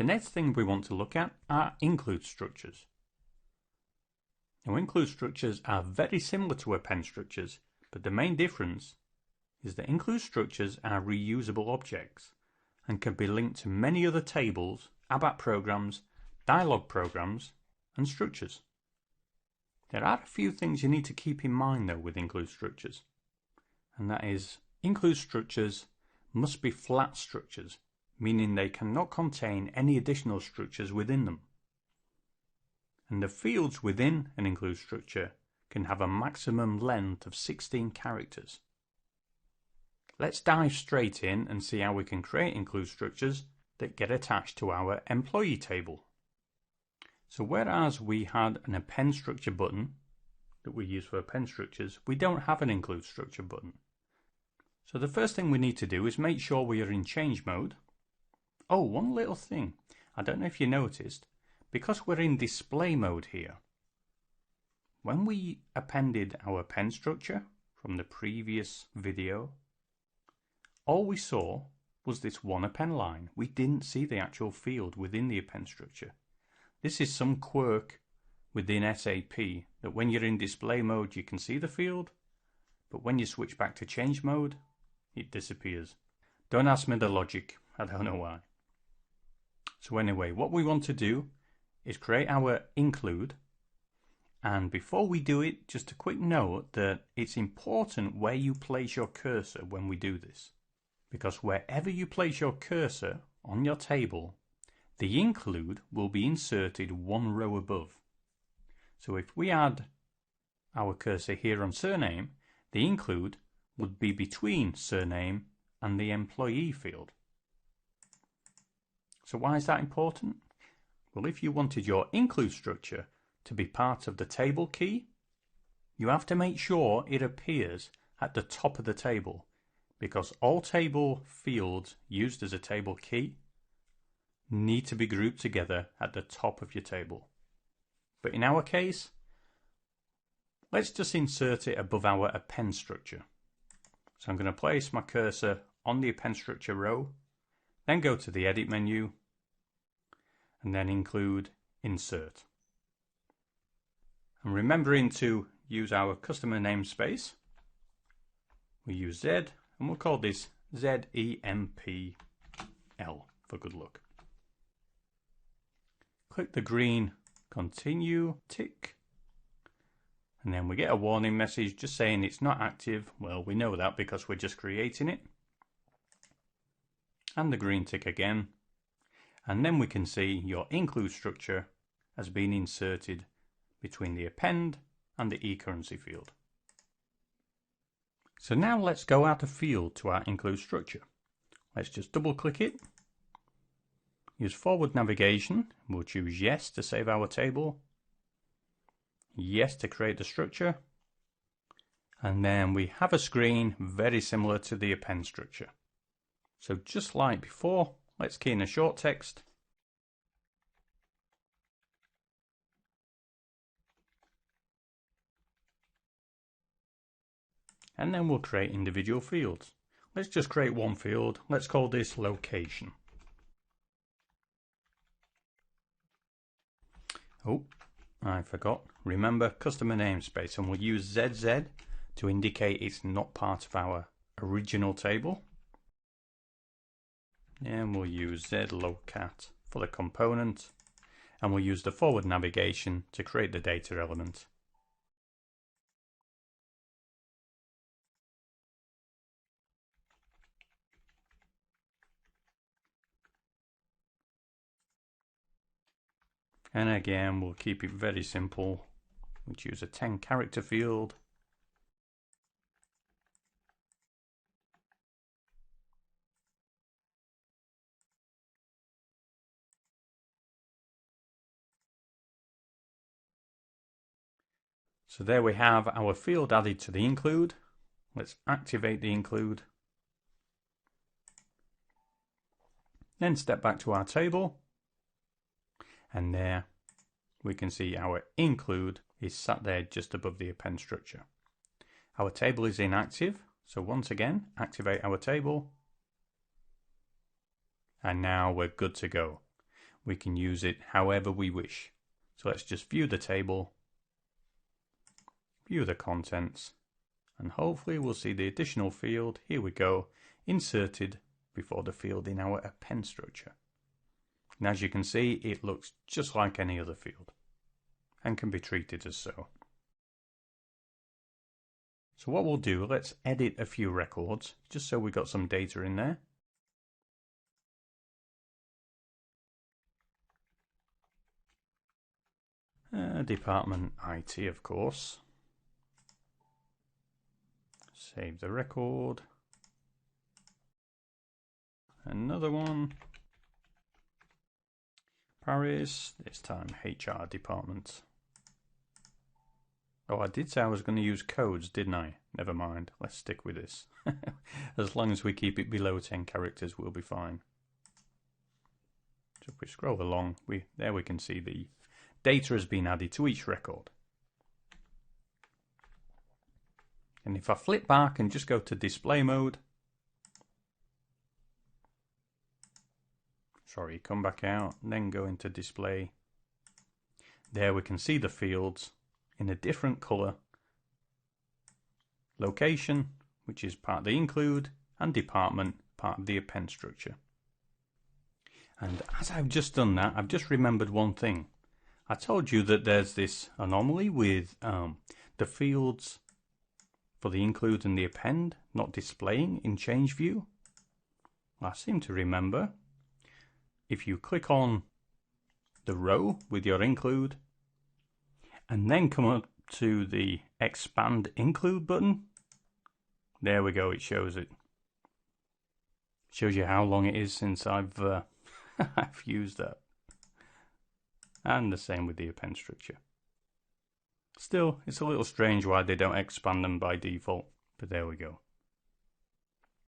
The next thing we want to look at are include structures. Now, include structures are very similar to append structures, but the main difference is that include structures are reusable objects and can be linked to many other tables, ABAP programs, dialog programs, and structures. There are a few things you need to keep in mind though with include structures, and that is include structures must be flat structures, meaning they cannot contain any additional structures within them. And the fields within an include structure can have a maximum length of 16 characters. Let's dive straight in and see how we can create include structures that get attached to our employee table. So whereas we had an append structure button that we use for append structures, we don't have an include structure button. So the first thing we need to do is make sure we are in change mode. Oh, one little thing. I don't know if you noticed, because we're in display mode here, when we appended our append structure from the previous video, all we saw was this one append line. We didn't see the actual field within the append structure. This is some quirk within SAP that when you're in display mode you can see the field, but when you switch back to change mode it disappears. Don't ask me the logic, I don't know why. So anyway, what we want to do is create our include, and before we do it, just a quick note that it's important where you place your cursor when we do this, because wherever you place your cursor on your table, the include will be inserted one row above. So if we add our cursor here on surname, the include would be between surname and the employee field. So why is that important? Well, if you wanted your include structure to be part of the table key, you have to make sure it appears at the top of the table, because all table fields used as a table key need to be grouped together at the top of your table. But in our case, let's just insert it above our append structure. So I'm going to place my cursor on the append structure row, then go to the edit menu, and then include insert. And remembering to use our customer namespace, we use Z, and we'll call this ZEMPL for good luck. Click the green continue tick, and then we get a warning message just saying it's not active. Well, we know that because we're just creating it. And the green tick again, and then we can see your include structure has been inserted between the append and the eCurrency field. So now let's go out of field to our include structure. Let's just double click it, use forward navigation, we'll choose yes to save our table, yes to create the structure, and then we have a screen very similar to the append structure. So just like before, let's key in a short text. And then we'll create individual fields. Let's just create one field. Let's call this location. Oh, I forgot. Remember customer namespace, and we'll use ZZ to indicate it's not part of our original table. And we'll use zlocat for the component, and we'll use the forward navigation to create the data element. And again, we'll keep it very simple. We'll choose a 10 character field. So there we have our field added to the include. Let's activate the include. Then step back to our table. And there we can see our include is sat there just above the append structure. Our table is inactive, so once again activate our table, and now we're good to go. we can use it however we wish. So let's just view the table, view the contents, and hopefully we'll see the additional field, here we go, inserted before the field in our append structure. And as you can see, it looks just like any other field and can be treated as so. So what we'll do, let's edit a few records just so we got some data in there. Department IT, of course. Save the record. Another one. Paris, this time HR department. Oh, I did say I was going to use codes, didn't I? Never mind, let's stick with this. As long as we keep it below 10 characters, we'll be fine. So if we scroll along, there we can see the data has been added to each record. And if I flip back and just go to display mode, sorry, come back out and then go into display. There we can see the fields in a different color. Location, which is part of the include, and department, part of the append structure. And as I've just done that, I've just remembered one thing. I told you that there's this anomaly with the fields for the include and the append not displaying in change view. I seem to remember if you click on the row with your include and then come up to the expand include button, there we go, it shows it. Shows you how long it is since I've I've used that. And the same with the append structure. Still, it's a little strange why they don't expand them by default, but there we go.